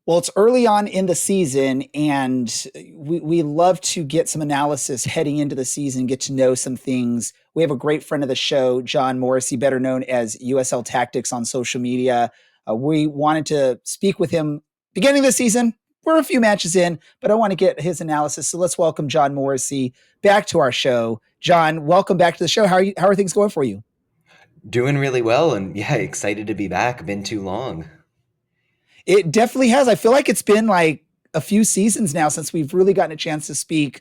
Well, it's early on in the season, and we love to get some analysis heading into the season, get to know some things. We have a great friend of the show, John Morrissey, better known as USL Tactics on social media. We wanted to speak with him beginning of the season. We're a few matches in, but I want to get his analysis. So let's welcome John Morrissey back to our show. John, welcome back to the show. How are things going for you? Doing really well, and yeah, excited to be back. Been too long. It definitely has. I feel like it's been like a few seasons now since we've really gotten a chance to speak.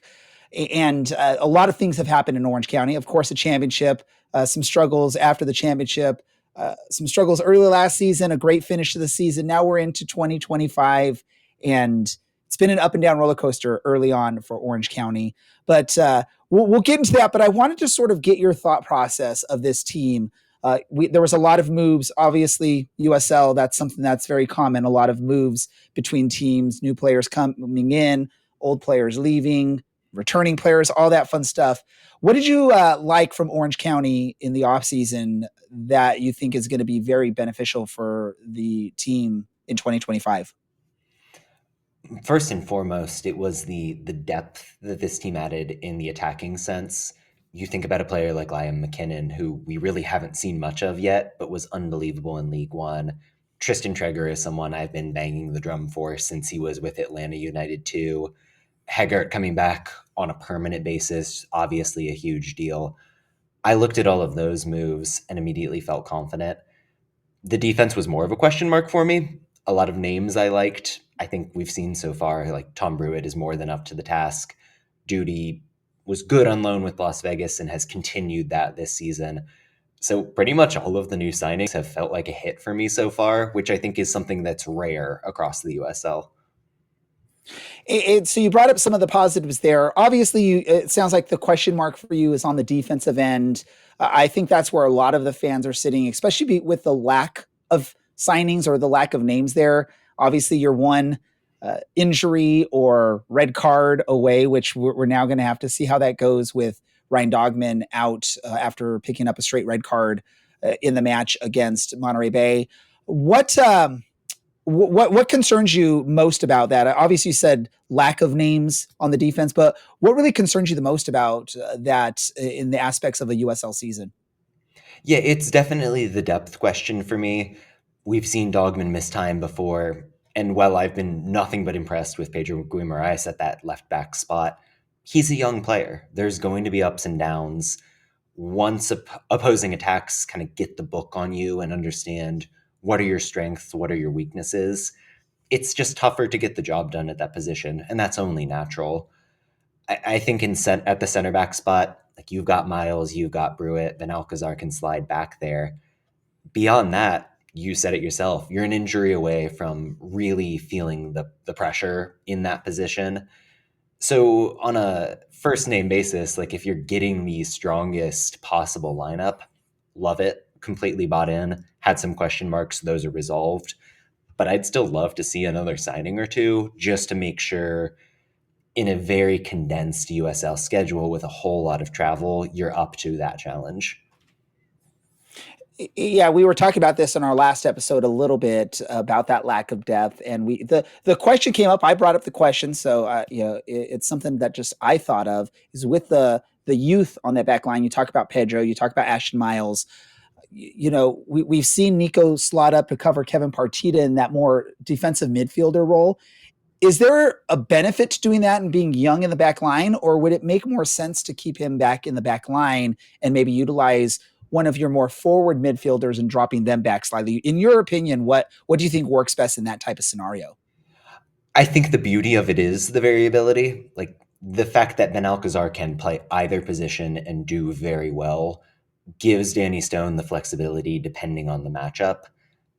And a lot of things have happened in Orange County. Of course, a championship, some struggles after the championship, some struggles early last season, a great finish to the season. Now we're into 2025, and it's been an up and down roller coaster early on for Orange County. But we'll get into that. But I wanted to sort of get your thought process of this team. There was a lot of moves. Obviously, USL, that's something that's very common. A lot of moves between teams, new players coming in, old players leaving, returning players, all that fun stuff. What did you like from Orange County in the offseason that you think is going to be very beneficial for the team in 2025? First and foremost, it was the depth that this team added in the attacking sense. You think about a player like Liam McKinnon, who we really haven't seen much of yet, but was unbelievable in League One. Tristan Treger is someone I've been banging the drum for since he was with Atlanta United too. Heggart coming back on a permanent basis, obviously a huge deal. I looked at all of those moves and immediately felt confident. The defense was more of a question mark for me. A lot of names I liked. I think we've seen so far, like Tom Brewitt is more than up to the task. Duty was good on loan with Las Vegas and has continued that this season. So pretty much all of the new signings have felt like a hit for me so far, which I think is something that's rare across the USL. So you brought up some of the positives there. Obviously, it sounds like the question mark for you is on the defensive end. I think that's where a lot of the fans are sitting, especially with the lack of signings or the lack of names there. Obviously, you're one injury or red card away, which we're now going to have to see how that goes with Ryan Dogman out after picking up a straight red card in the match against Monterey Bay. What what concerns you most about that? Obviously, you said lack of names on the defense, but what really concerns you the most about that in the aspects of a USL season? Yeah, it's definitely the depth question for me. We've seen Dogman miss time before, and while I've been nothing but impressed with Pedro Guimaraes at that left back spot, he's a young player. There's going to be ups and downs. Once opposing attacks kind of get the book on you and understand what are your strengths, what are your weaknesses, it's just tougher to get the job done at that position, and that's only natural. I think at the center back spot, like you've got Miles, you've got Brewitt, then Alcazar can slide back there. Beyond that, you said it yourself, you're an injury away from really feeling the pressure in that position. So on a first name basis, like if you're getting the strongest possible lineup, love it, completely bought in, had some question marks, those are resolved. But I'd still love to see another signing or two just to make sure in a very condensed USL schedule with a whole lot of travel, you're up to that challenge. Yeah, we were talking about this in our last episode a little bit about that lack of depth, and the question came up. I brought up the question, so it's something that just I thought of is with the youth on that back line. You talk about Pedro, you talk about Ashton Miles. We've seen Nico slot up to cover Kevin Partita in that more defensive midfielder role. Is there a benefit to doing that and being young in the back line, or would it make more sense to keep him back in the back line and maybe utilize one of your more forward midfielders and dropping them back slightly? In your opinion, what do you think works best in that type of scenario? I think the beauty of it is the variability. Like the fact that Ben Alcazar can play either position and do very well gives Danny Stone the flexibility depending on the matchup.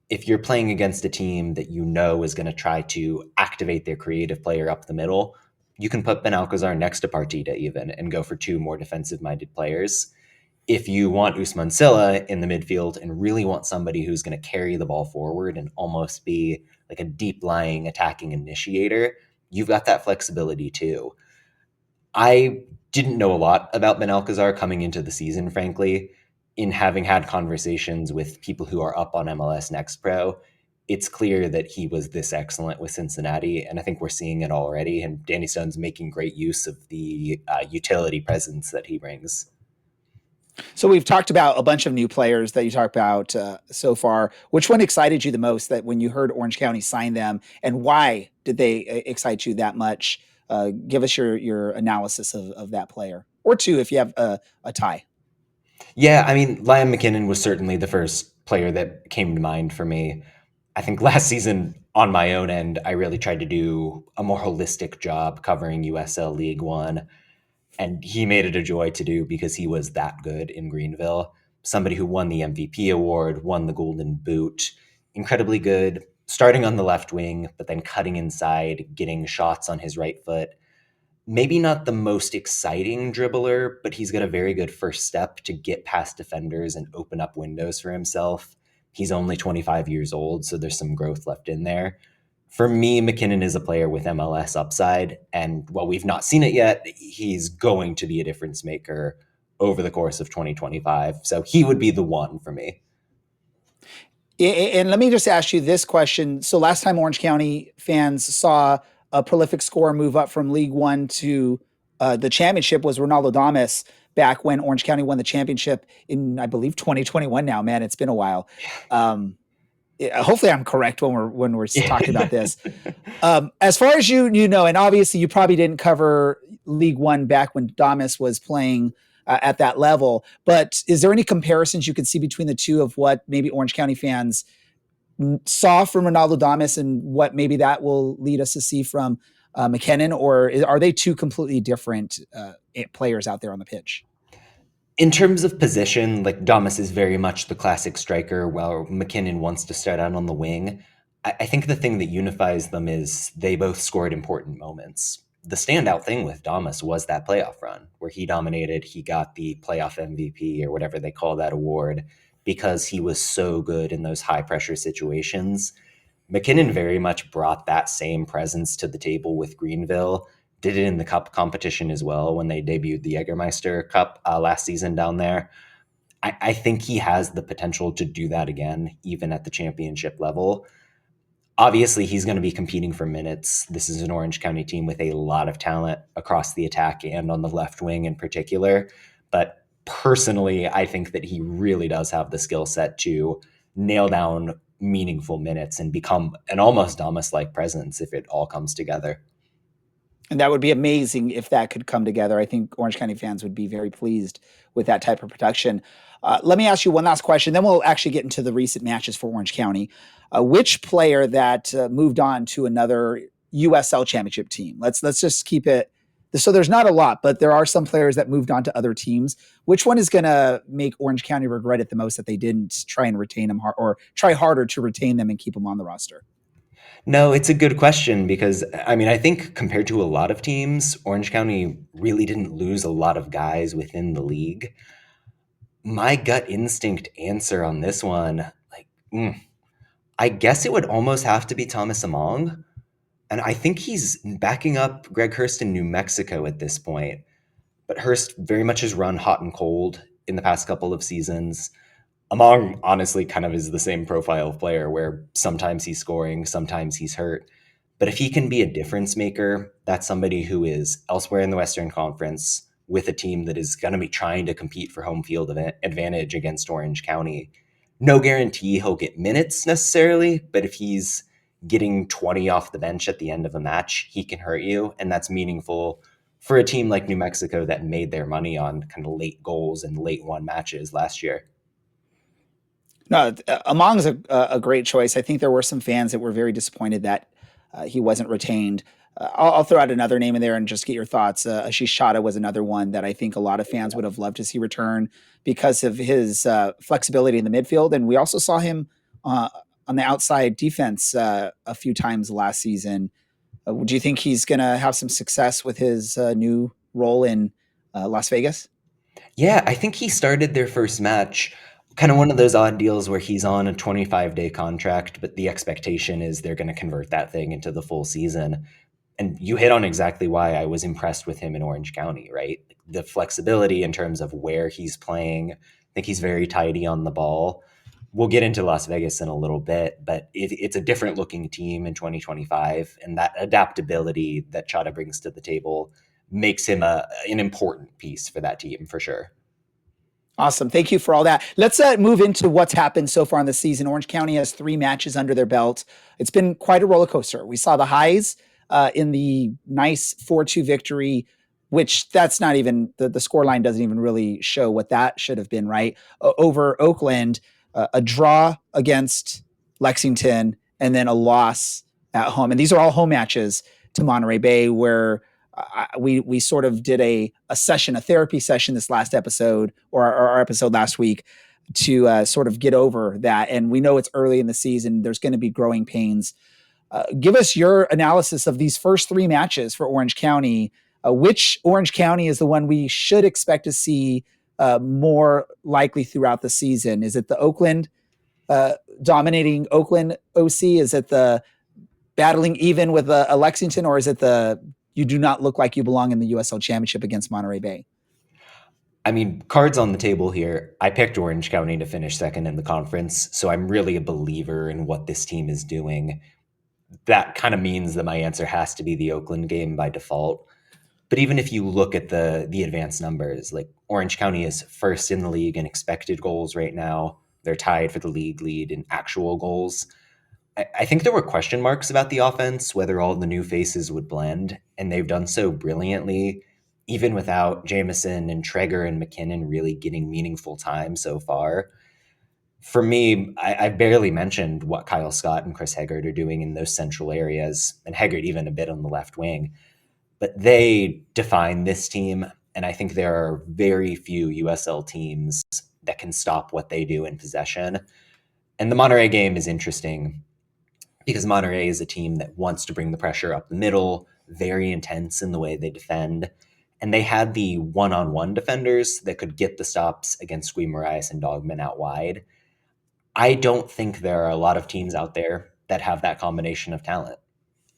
If you're playing against a team that you know is going to try to activate their creative player up the middle, you can put Ben Alcazar next to Partita even and go for two more defensive minded players. If you want Usman Silla in the midfield and really want somebody who's going to carry the ball forward and almost be like a deep lying attacking initiator, you've got that flexibility too. I didn't know a lot about Ben Alcazar coming into the season, frankly. In having had conversations with people who are up on MLS Next Pro, it's clear that he was this excellent with Cincinnati, and I think we're seeing it already. And Danny Stone's making great use of the utility presence that he brings. So we've talked about a bunch of new players that you talked about so far. Which one excited you the most that when you heard Orange County sign them, and why did they excite you that much? Give us your analysis of that player, or two if you have a tie. Yeah, I mean, Liam McKinnon was certainly the first player that came to mind for me. I think last season, on my own end, I really tried to do a more holistic job covering USL League One. And he made it a joy to do because he was that good in Greenville. Somebody who won the MVP award, won the Golden Boot, incredibly good, starting on the left wing, but then cutting inside, getting shots on his right foot. Maybe not the most exciting dribbler, but he's got a very good first step to get past defenders and open up windows for himself. He's only 25 years old, so there's some growth left in there. For me, McKinnon is a player with MLS upside, and while we've not seen it yet, he's going to be a difference maker over the course of 2025. So he would be the one for me. And let me just ask you this question. So last time Orange County fans saw a prolific scorer move up from League One to the championship was Ronaldo Damas back when Orange County won the championship in, I believe, 2021 now. Man, it's been a while. Hopefully I'm correct when we're talking about this. As far as you know, and obviously you probably didn't cover League One back when Damas was playing at that level, but is there any comparisons you could see between the two of what maybe Orange County fans saw from Ronaldo Damas and what maybe that will lead us to see from McKinnon, or are they two completely different players out there on the pitch? In terms of position, like Damas is very much the classic striker, while McKinnon wants to start out on the wing. I think the thing that unifies them is they both scored important moments. The standout thing with Damas was that playoff run where he dominated. He got the playoff MVP or whatever they call that award because he was so good in those high pressure situations. McKinnon very much brought that same presence to the table with Greenville. Did it in the cup competition as well when they debuted the Jägermeister Cup last season down there. I think he has the potential to do that again, even at the championship level. Obviously, he's going to be competing for minutes. This is an Orange County team with a lot of talent across the attack and on the left wing in particular. But personally, I think that he really does have the skill set to nail down meaningful minutes and become an almost Damas-like presence if it all comes together. And that would be amazing if that could come together. I think Orange County fans would be very pleased with that type of production. Let me ask you one last question, then we'll actually get into the recent matches for Orange County. Which player that moved on to another USL championship team? Let's just keep it. So there's not a lot, but there are some players that moved on to other teams. Which one is going to make Orange County regret it the most that they didn't try and retain them or try harder to retain them and keep them on the roster? No, it's a good question because, I mean, I think compared to a lot of teams, Orange County really didn't lose a lot of guys within the league. My gut instinct answer on this one, I guess it would almost have to be Thomas Among. And I think he's backing up Greg Hurst in New Mexico at this point. But Hurst very much has run hot and cold in the past couple of seasons. Among honestly kind of is the same profile of player where sometimes he's scoring, sometimes he's hurt. But if he can be a difference maker, that's somebody who is elsewhere in the Western Conference with a team that is going to be trying to compete for home field advantage against Orange County. No guarantee he'll get minutes necessarily, but if he's getting 20 off the bench at the end of a match, he can hurt you. And that's meaningful for a team like New Mexico that made their money on kind of late goals and late won matches last year. No, Among's a great choice. I think there were some fans that were very disappointed that he wasn't retained. I'll throw out another name in there and just get your thoughts. Ashish Chadha was another one that I think a lot of fans would have loved to see return because of his flexibility in the midfield. And we also saw him on the outside defense a few times last season. Do you think he's going to have some success with his new role in Las Vegas? Yeah, I think he started their first match. Kind of one of those odd deals where he's on a 25-day contract, but the expectation is they're going to convert that thing into the full season. And you hit on exactly why I was impressed with him in Orange County, right? The flexibility in terms of where he's playing. I think he's very tidy on the ball. We'll get into Las Vegas in a little bit, but it's a different looking team in 2025, and that adaptability that Chada brings to the table makes him an important piece for that team for sure. Awesome. Thank you for all that. Let's move into what's happened so far in the season. Orange County has 3 matches under their belt. It's been quite a roller coaster. We saw the highs in the nice 4-2 victory, which that's not even the score line doesn't even really show what that should have been, right? Over Oakland, a draw against Lexington, and then a loss at home. And these are all home matches to Monterey Bay, where we sort of did a session, a therapy session this last episode, or our episode last week, to sort of get over that. And we know it's early in the season. There's going to be growing pains. Give us your analysis of these first 3 matches for Orange County. Which Orange County is the one we should expect to see more likely throughout the season? Is it the Oakland dominating Oakland OC? Is it the battling even with a Lexington, or is it the you do not look like you belong in the USL Championship against Monterey Bay? I mean, cards on the table here. I picked Orange County to finish second in the conference, so I'm really a believer in what this team is doing. That kind of means that my answer has to be the Oakland game by default. But even if you look at the advanced numbers, like Orange County is first in the league in expected goals right now. They're tied for the league lead in actual goals. I think there were question marks about the offense, whether all the new faces would blend, and they've done so brilliantly, even without Jameson and Traeger and McKinnon really getting meaningful time so far. For me, I've barely mentioned what Kyle Scott and Chris Heggard are doing in those central areas, and Heggard even a bit on the left wing. But they define this team, and I think there are very few USL teams that can stop what they do in possession. And the Monterey game is interesting because Monterey is a team that wants to bring the pressure up the middle, very intense in the way they defend. And they had the one-on-one defenders that could get the stops against Guimaraes and Dogman out wide. I don't think there are a lot of teams out there that have that combination of talent.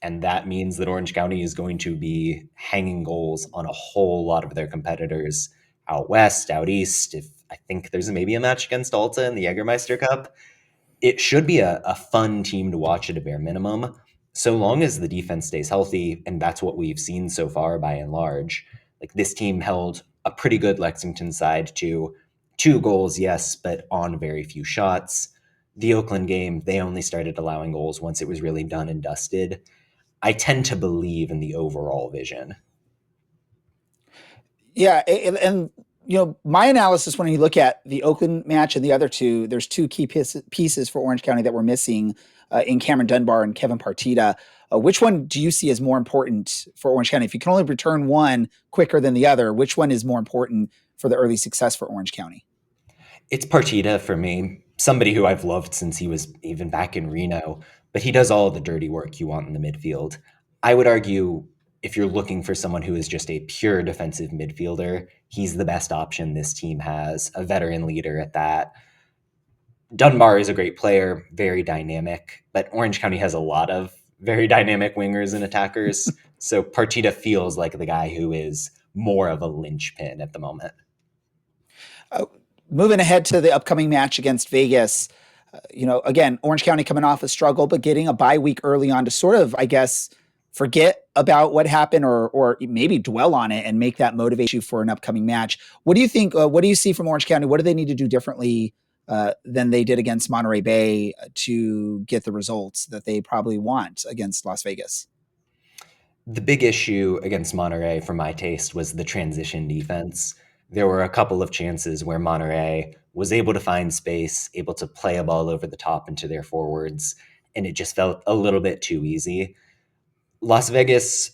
And that means that Orange County is going to be hanging goals on a whole lot of their competitors out west, out east. If I think there's maybe a match against Alta in the Jägermeister Cup, it should be a fun team to watch at a bare minimum, so long as the defense stays healthy, and that's what we've seen so far by and large. Like this team held a pretty good Lexington side to 2 goals, yes, but on very few shots. The Oakland game, they only started allowing goals once it was really done and dusted. I tend to believe in the overall vision. Yeah, and my analysis when you look at the Oakland match and the other 2, there's 2 key pieces for Orange County that were missing in Cameron Dunbar and Kevin Partita. Which one do you see as more important for Orange County? If you can only return one quicker than the other, which one is more important for the early success for Orange County? It's Partita for me, somebody who I've loved since he was even back in Reno, but he does all the dirty work you want in the midfield. I would argue if you're looking for someone who is just a pure defensive midfielder, he's the best option this team has, a veteran leader at that. Dunbar is a great player, very dynamic, but Orange County has a lot of very dynamic wingers and attackers. So Partita feels like the guy who is more of a linchpin at the moment. Moving ahead to the upcoming match against Vegas, again, Orange County coming off a struggle, but getting a bye week early on to sort of, I guess, forget about what happened or maybe dwell on it and make that motivate you for an upcoming match. What do you think? What do you see from Orange County? What do they need to do differently than they did against Monterey Bay to get the results that they probably want against Las Vegas? The big issue against Monterey, for my taste, was the transition defense. There were a couple of chances where Monterey was able to find space, able to play a ball over the top into their forwards, and it just felt a little bit too easy. Las Vegas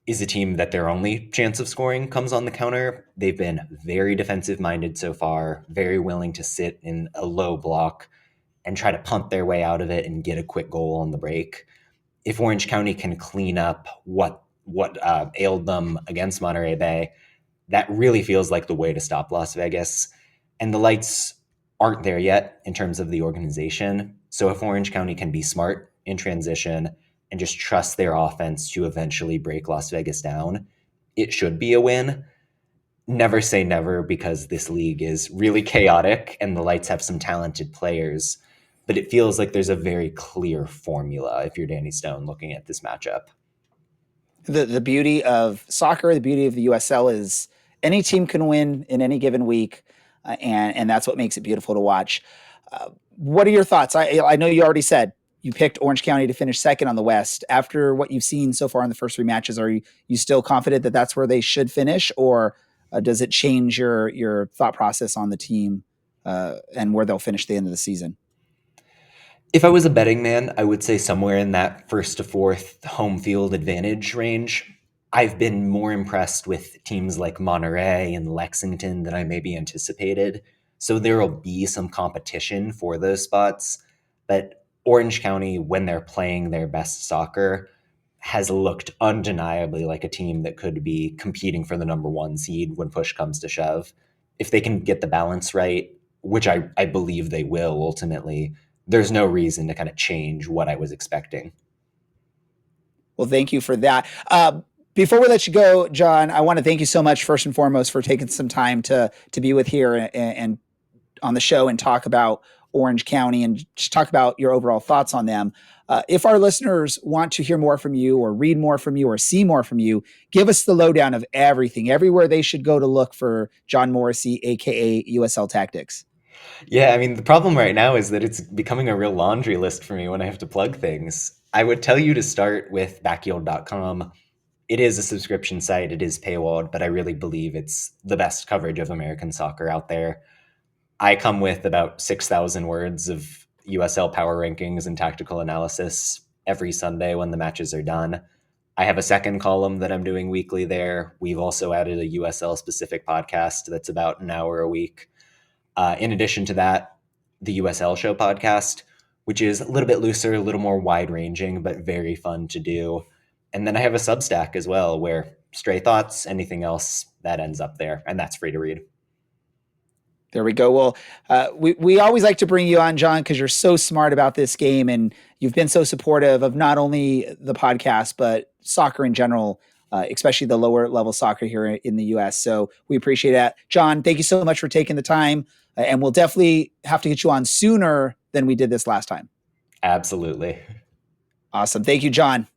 is a team that their only chance of scoring comes on the counter. They've been very defensive minded so far, very willing to sit in a low block and try to punt their way out of it and get a quick goal on the break. If Orange County can clean up what ailed them against Monterey Bay, that really feels like the way to stop Las Vegas. And the lights aren't there yet in terms of the organization. So if Orange County can be smart in transition and just trust their offense to eventually break Las Vegas down, it should be a win. Never say never, because this league is really chaotic and the Lights have some talented players. but it feels like there's a very clear formula if you're Danny Stone looking at this matchup. The beauty of soccer, the beauty of the USL is any team can win in any given week, and that's what makes it beautiful to watch. What are your thoughts? I know you already said you picked Orange County to finish second on the West. After what you've seen so far in the first three matches, are you still confident that that's where they should finish, or does it change your thought process on the team and where they'll finish the end of the season? If I was a betting man, I would say somewhere in that first to fourth home field advantage range. I've been more impressed with teams like Monterey and Lexington than I maybe anticipated. So there will be some competition for those spots. But Orange County, when they're playing their best soccer, has looked undeniably like a team that could be competing for the number one seed when push comes to shove. If they can get the balance right, which I believe they will ultimately, there's no reason to kind of change what I was expecting. Well, thank you for that. Before we let you go, John, I want to thank you so much first and foremost for taking some time to be with here and on the show and talk about Orange County and just talk about your overall thoughts on them. If our listeners want to hear more from you or read more from you or see more from you, give us the lowdown of everything, everywhere they should go to look for John Morrissey, aka USL Tactics. Yeah, I mean, the problem right now is that it's becoming a real laundry list for me when I have to plug things. I would tell you to start with backheeled.com. It is a subscription site, it is paywalled, but I really believe it's the best coverage of American soccer out there. I come with about 6,000 words of USL power rankings and tactical analysis every Sunday when the matches are done. I have a second column that I'm doing weekly there. We've also added a USL specific podcast that's about an hour a week. In addition to that, the USL Show podcast, which is a little bit looser, a little more wide ranging, but very fun to do. And then I have a Substack as well, where stray thoughts, anything else that ends up there, and that's free to read. There we go. Well, we always like to bring you on, John, because you're so smart about this game and you've been so supportive of not only the podcast, but soccer in general, especially the lower level soccer here in the US. So we appreciate that. John, thank you so much for taking the time. And we'll definitely have to get you on sooner than we did this last time. Absolutely. Awesome. Thank you, John.